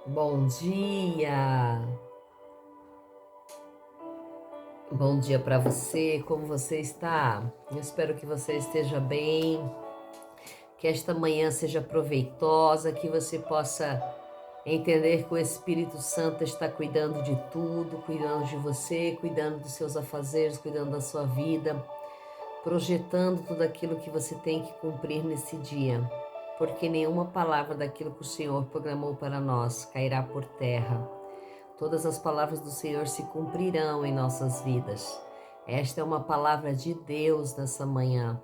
Bom dia! Bom dia para você, como você está? Eu espero que você esteja bem, que esta manhã seja proveitosa, que você possa entender que o Espírito Santo está cuidando de tudo, cuidando de você, cuidando dos seus afazeres, cuidando da sua vida, projetando tudo aquilo que você tem que cumprir nesse dia, porque nenhuma palavra daquilo que o Senhor programou para nós cairá por terra. Todas as palavras do Senhor se cumprirão em nossas vidas. Esta é uma palavra de Deus nessa manhã.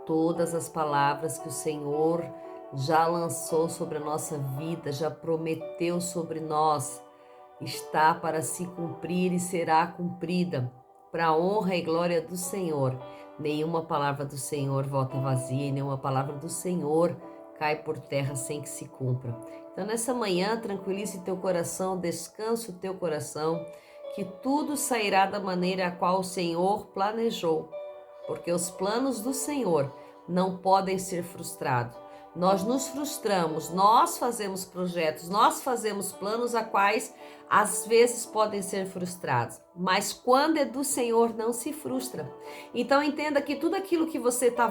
Todas as palavras que o Senhor já lançou sobre a nossa vida, já prometeu sobre nós, está para se cumprir e será cumprida, para a honra e glória do Senhor. Nenhuma palavra do Senhor volta vazia e nenhuma palavra do Senhor cai por terra sem que se cumpra. Então, nessa manhã, tranquilize teu coração, descanse o teu coração, que tudo sairá da maneira a qual o Senhor planejou, porque os planos do Senhor não podem ser frustrados. Nós nos frustramos, nós fazemos projetos, nós fazemos planos a quais às vezes podem ser frustrados, mas quando é do Senhor não se frustra. Então entenda que tudo aquilo que você está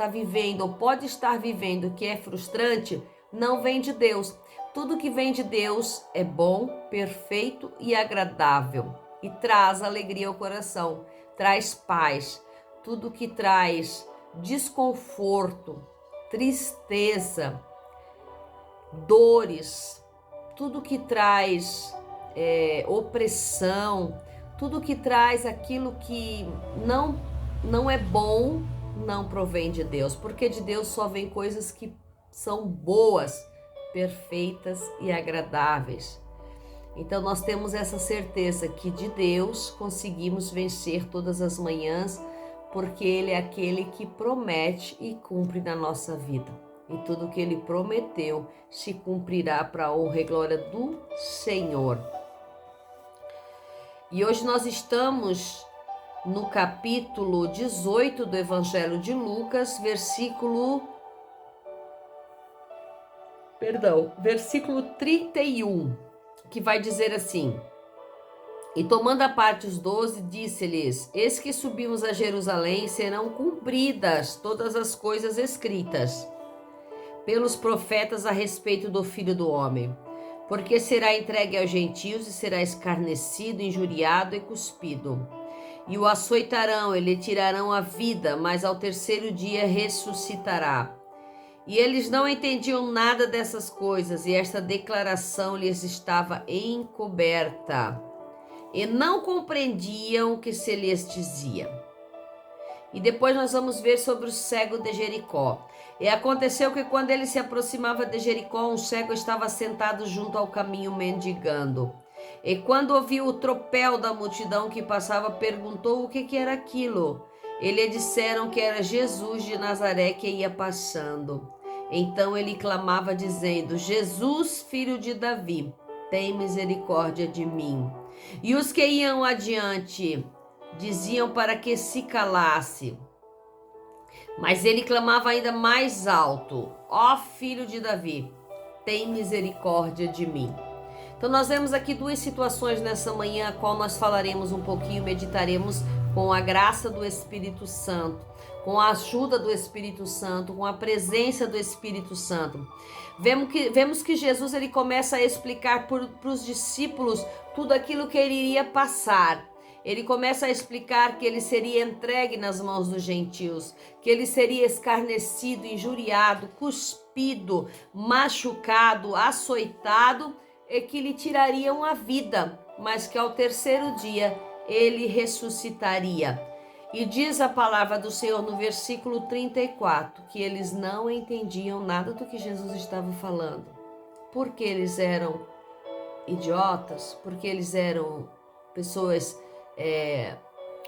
vivendo ou pode estar vivendo que é frustrante, não vem de Deus. Tudo que vem de Deus é bom, perfeito e agradável e traz alegria ao coração, traz paz. Tudo que traz desconforto, tristeza, dores, tudo que traz opressão, tudo que traz aquilo que não é bom, não provém de Deus, porque de Deus só vem coisas que são boas, perfeitas e agradáveis. Então nós temos essa certeza que de Deus conseguimos vencer todas as manhãs, porque Ele é aquele que promete e cumpre na nossa vida. E tudo que Ele prometeu se cumprirá para a honra e glória do Senhor. E hoje nós estamos no capítulo 18 do Evangelho de Lucas, versículo 31, que vai dizer assim: E tomando a parte os 12, disse-lhes: Eis que subimos a Jerusalém, serão cumpridas todas as coisas escritas pelos profetas a respeito do Filho do Homem. Porque será entregue aos gentios e será escarnecido, injuriado e cuspido. E o açoitarão e lhe tirarão a vida, mas ao terceiro dia ressuscitará. E eles não entendiam nada dessas coisas, e esta declaração lhes estava encoberta. E não compreendiam o que se lhes dizia. E depois nós vamos ver sobre o cego de Jericó. E aconteceu que quando ele se aproximava de Jericó, um cego estava sentado junto ao caminho mendigando. E quando ouviu o tropel da multidão que passava, perguntou o que era aquilo. E lhe disseram que era Jesus de Nazaré que ia passando. Então ele clamava dizendo: Jesus, filho de Davi, tem misericórdia de mim. E os que iam adiante diziam para que se calasse. Mas ele clamava ainda mais alto: Ó filho de Davi, tem misericórdia de mim. Então nós vemos aqui duas situações nessa manhã, a qual nós falaremos um pouquinho, meditaremos com a graça do Espírito Santo, com a ajuda do Espírito Santo, com a presença do Espírito Santo. Vemos que Jesus ele começa a explicar para os discípulos tudo aquilo que ele iria passar. Ele começa a explicar que ele seria entregue nas mãos dos gentios, que ele seria escarnecido, injuriado, cuspido, machucado, açoitado, e que lhe tirariam a vida, mas que ao terceiro dia ele ressuscitaria. E diz a palavra do Senhor no versículo 34, que eles não entendiam nada do que Jesus estava falando. Porque eles eram idiotas, porque eles eram pessoas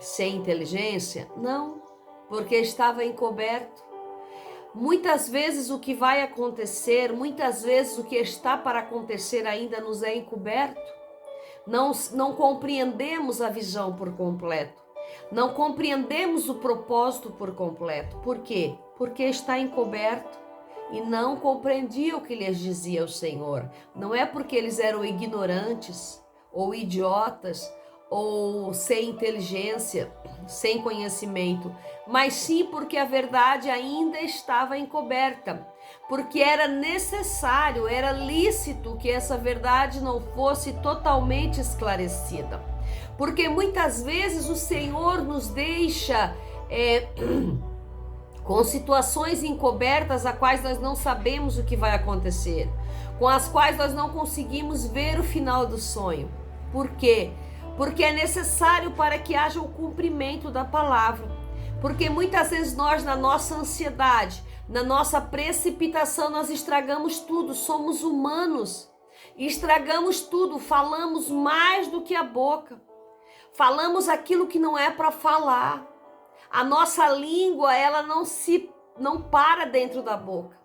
sem inteligência? Não, porque estava encoberto. Muitas vezes o que vai acontecer, muitas vezes o que está para acontecer ainda nos é encoberto. Não compreendemos a visão por completo. Não compreendemos o propósito por completo. Por quê? Porque está encoberto. e não compreendiam o que lhes dizia o Senhor. Não é porque eles eram ignorantes ou idiotas ou sem inteligência, sem conhecimento, mas sim porque a verdade ainda estava encoberta, porque era necessário, era lícito que essa verdade não fosse totalmente esclarecida. Porque muitas vezes o Senhor nos deixa com situações encobertas a quais nós não sabemos o que vai acontecer, com as quais nós não conseguimos ver o final do sonho. Por quê? Porque é necessário para que haja o cumprimento da palavra. Porque muitas vezes nós, na nossa ansiedade, na nossa precipitação, nós estragamos tudo, somos humanos, estragamos tudo, falamos mais do que a boca, falamos aquilo que não é para falar. A nossa língua, ela não para dentro da boca.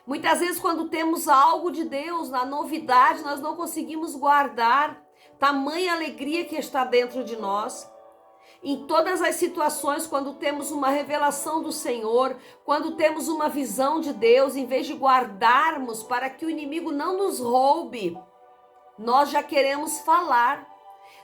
Muitas vezes quando temos algo de Deus, na novidade, nós não conseguimos guardar. Tamanha alegria que está dentro de nós. Em todas as situações, quando temos uma revelação do Senhor, quando temos uma visão de Deus, em vez de guardarmos para que o inimigo não nos roube, nós já queremos falar,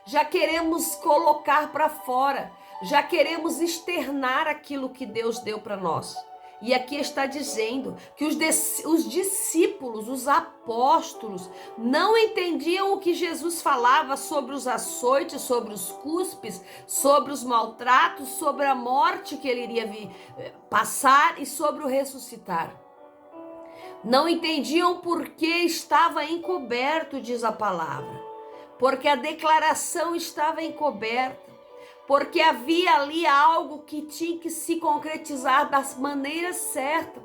já queremos colocar para fora, já queremos externar aquilo que Deus deu para nós. E aqui está dizendo que os discípulos, os apóstolos, não entendiam o que Jesus falava sobre os açoites, sobre os cuspes, sobre os maltratos, sobre a morte que ele iria passar e sobre o ressuscitar. Não entendiam porque estava encoberto, diz a palavra, porque a declaração estava encoberta. Porque havia ali algo que tinha que se concretizar das maneiras certas.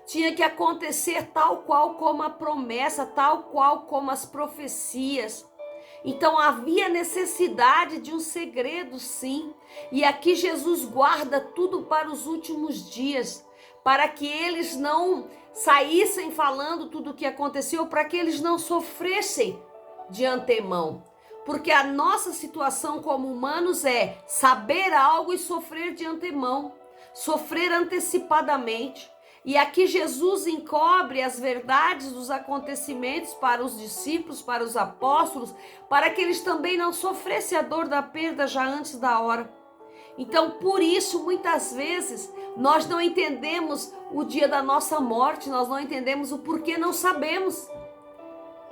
Tinha que acontecer tal qual como a promessa, tal qual como as profecias. Então havia necessidade de um segredo, sim. E aqui Jesus guarda tudo para os últimos dias, para que eles não saíssem falando tudo o que aconteceu, para que eles não sofressem de antemão. Porque a nossa situação como humanos é saber algo e sofrer de antemão, sofrer antecipadamente. E aqui Jesus encobre as verdades dos acontecimentos para os discípulos, para os apóstolos, para que eles também não sofressem a dor da perda já antes da hora. Então, por isso, muitas vezes, nós não entendemos o dia da nossa morte, nós não entendemos o porquê, não sabemos.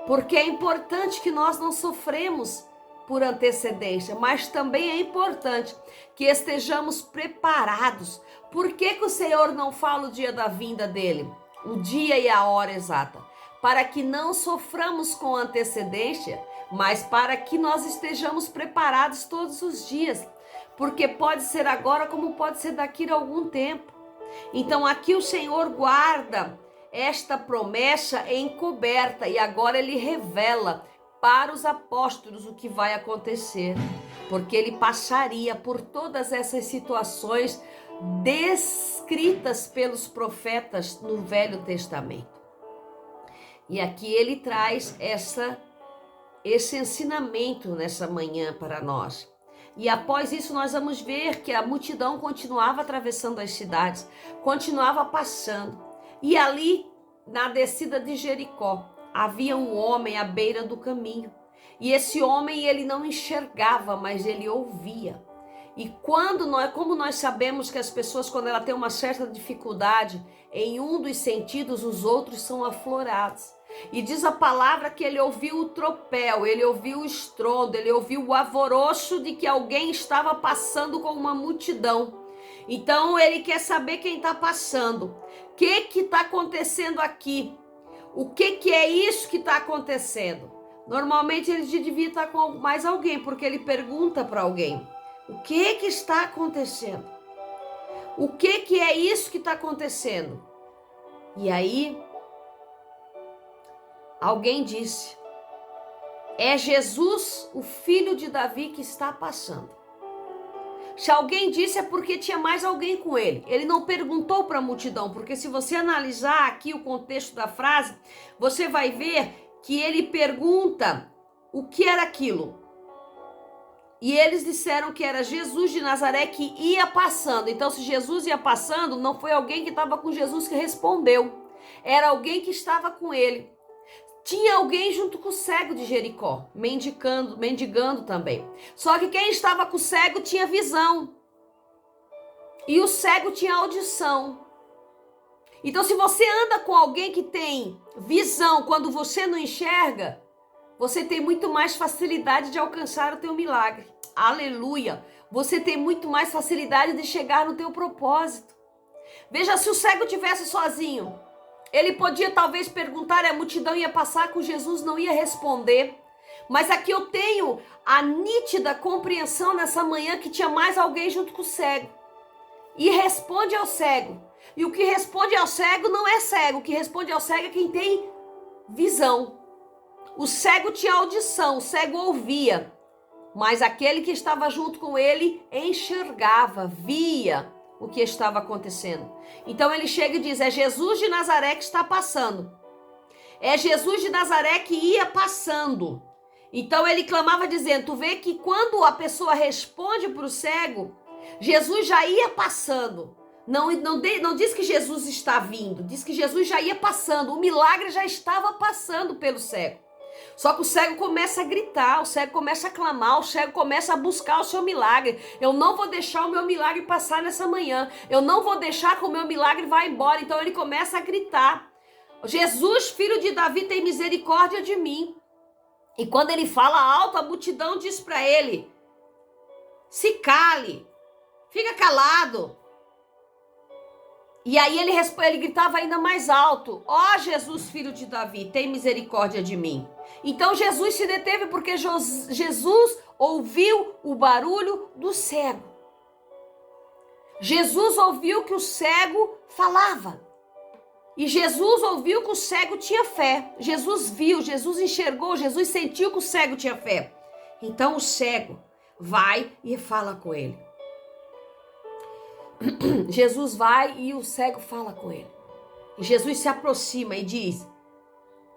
Porque é importante que nós não sofremos por antecedência, mas também é importante que estejamos preparados. Por que o Senhor não fala o dia da vinda dele? O dia e a hora exata. Para que não soframos com antecedência, mas para que nós estejamos preparados todos os dias. Porque pode ser agora como pode ser daqui a algum tempo. Então aqui o Senhor guarda esta promessa encoberta e agora ele revela para os apóstolos o que vai acontecer, porque ele passaria por todas essas situações descritas pelos profetas no Velho Testamento. E aqui ele traz esse ensinamento nessa manhã para nós. E após isso nós vamos ver que a multidão continuava atravessando as cidades, continuava passando. E ali, na descida de Jericó, havia um homem à beira do caminho. E esse homem, ele não enxergava, mas ele ouvia. E como nós sabemos que as pessoas, quando ela tem uma certa dificuldade em um dos sentidos, os outros são aflorados. E diz a palavra que ele ouviu o tropel, ele ouviu o estrondo, ele ouviu o alvoroço de que alguém estava passando com uma multidão. Então ele quer saber quem está passando. O que está acontecendo aqui? O que é isso que está acontecendo? Normalmente ele devia estar com mais alguém, porque ele pergunta para alguém. O que está acontecendo? O que é isso que está acontecendo? E aí, alguém disse, é Jesus, o filho de Davi, que está passando. Se alguém disse é porque tinha mais alguém com ele. Ele não perguntou para a multidão, porque se você analisar aqui o contexto da frase, você vai ver que ele pergunta o que era aquilo. E eles disseram que era Jesus de Nazaré que ia passando. Então, se Jesus ia passando, não foi alguém que estava com Jesus que respondeu. Era alguém que estava com ele. Tinha alguém junto com o cego de Jericó, mendigando também. Só que quem estava com o cego tinha visão. E o cego tinha audição. Então, se você anda com alguém que tem visão quando você não enxerga, você tem muito mais facilidade de alcançar o teu milagre. Aleluia! Você tem muito mais facilidade de chegar no teu propósito. Veja, se o cego tivesse sozinho, ele podia talvez perguntar e a multidão ia passar com Jesus, não ia responder. Mas aqui eu tenho a nítida compreensão nessa manhã que tinha mais alguém junto com o cego. E responde ao cego. E o que responde ao cego não é cego, o que responde ao cego é quem tem visão. O cego tinha audição, o cego ouvia, mas aquele que estava junto com ele enxergava, via o que estava acontecendo. Então ele chega e diz, é Jesus de Nazaré que está passando. É Jesus de Nazaré que ia passando. Então ele clamava dizendo, tu vê que quando a pessoa responde para o cego, Jesus já ia passando. Não diz que Jesus está vindo, diz que Jesus já ia passando. O milagre já estava passando pelo cego. Só que o cego começa a gritar, o cego começa a clamar, o cego começa a buscar o seu milagre. Eu não vou deixar o meu milagre passar nessa manhã. Eu não vou deixar que o meu milagre vá embora. Então ele começa a gritar. Jesus, filho de Davi, tem misericórdia de mim. E quando ele fala alto, a multidão diz para ele, se cale, fica calado. E aí ele gritava ainda mais alto, ó Jesus, filho de Davi, tem misericórdia de mim. Então Jesus se deteve porque Jesus ouviu o barulho do cego. Jesus ouviu que o cego falava. E Jesus ouviu que o cego tinha fé. Jesus viu, Jesus enxergou, Jesus sentiu que o cego tinha fé. Então o cego vai e fala com ele. Jesus vai e o cego fala com ele. E Jesus se aproxima e diz,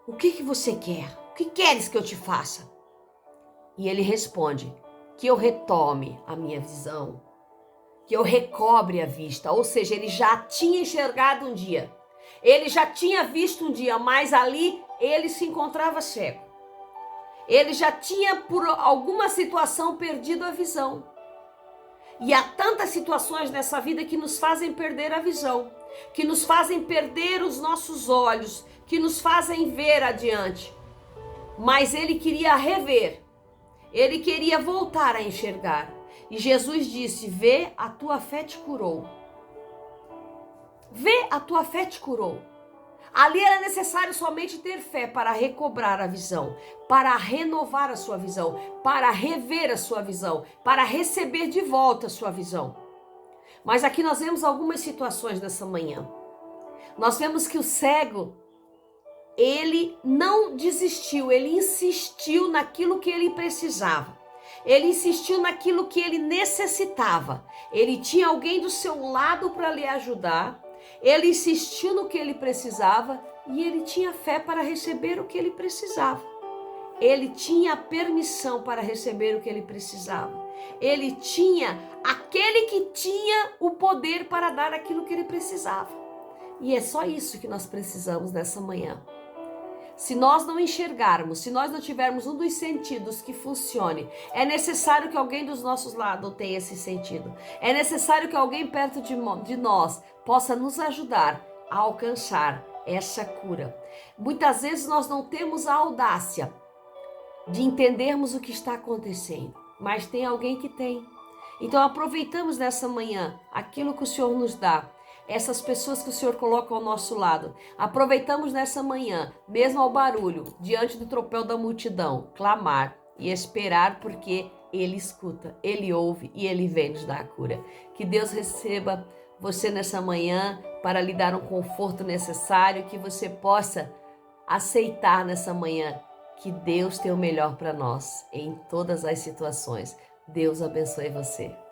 o que você quer? O que queres que eu te faça? E ele responde, que eu retome a minha visão, que eu recobre a vista. Ou seja, ele já tinha enxergado um dia, ele já tinha visto um dia, mas ali ele se encontrava cego. Ele já tinha, por alguma situação, perdido a visão. E há tantas situações nessa vida que nos fazem perder a visão, que nos fazem perder os nossos olhos, que nos fazem ver adiante. Mas ele queria rever, ele queria voltar a enxergar. E Jesus disse, vê, a tua fé te curou. Vê, a tua fé te curou. Ali era necessário somente ter fé para recobrar a visão, para renovar a sua visão, para rever a sua visão, para receber de volta a sua visão. Mas aqui nós vemos algumas situações nessa manhã. Nós vemos que o cego, ele não desistiu, ele insistiu naquilo que ele precisava. Ele insistiu naquilo que ele necessitava. Ele tinha alguém do seu lado para lhe ajudar. Ele insistiu no que ele precisava e ele tinha fé para receber o que ele precisava. Ele tinha permissão para receber o que ele precisava. Ele tinha aquele que tinha o poder para dar aquilo que ele precisava. E é só isso que nós precisamos nessa manhã. Se nós não enxergarmos, se nós não tivermos um dos sentidos que funcione, é necessário que alguém dos nossos lados tenha esse sentido. É necessário que alguém perto de nós possa nos ajudar a alcançar essa cura. Muitas vezes nós não temos a audácia de entendermos o que está acontecendo, mas tem alguém que tem. Então aproveitamos nessa manhã aquilo que o Senhor nos dá. Essas pessoas que o Senhor coloca ao nosso lado. Aproveitamos nessa manhã, mesmo ao barulho, diante do tropel da multidão, clamar e esperar, porque Ele escuta, Ele ouve e Ele vem nos dar a cura. Que Deus receba você nessa manhã para lhe dar um conforto necessário, que você possa aceitar nessa manhã que Deus tem o melhor para nós em todas as situações. Deus abençoe você.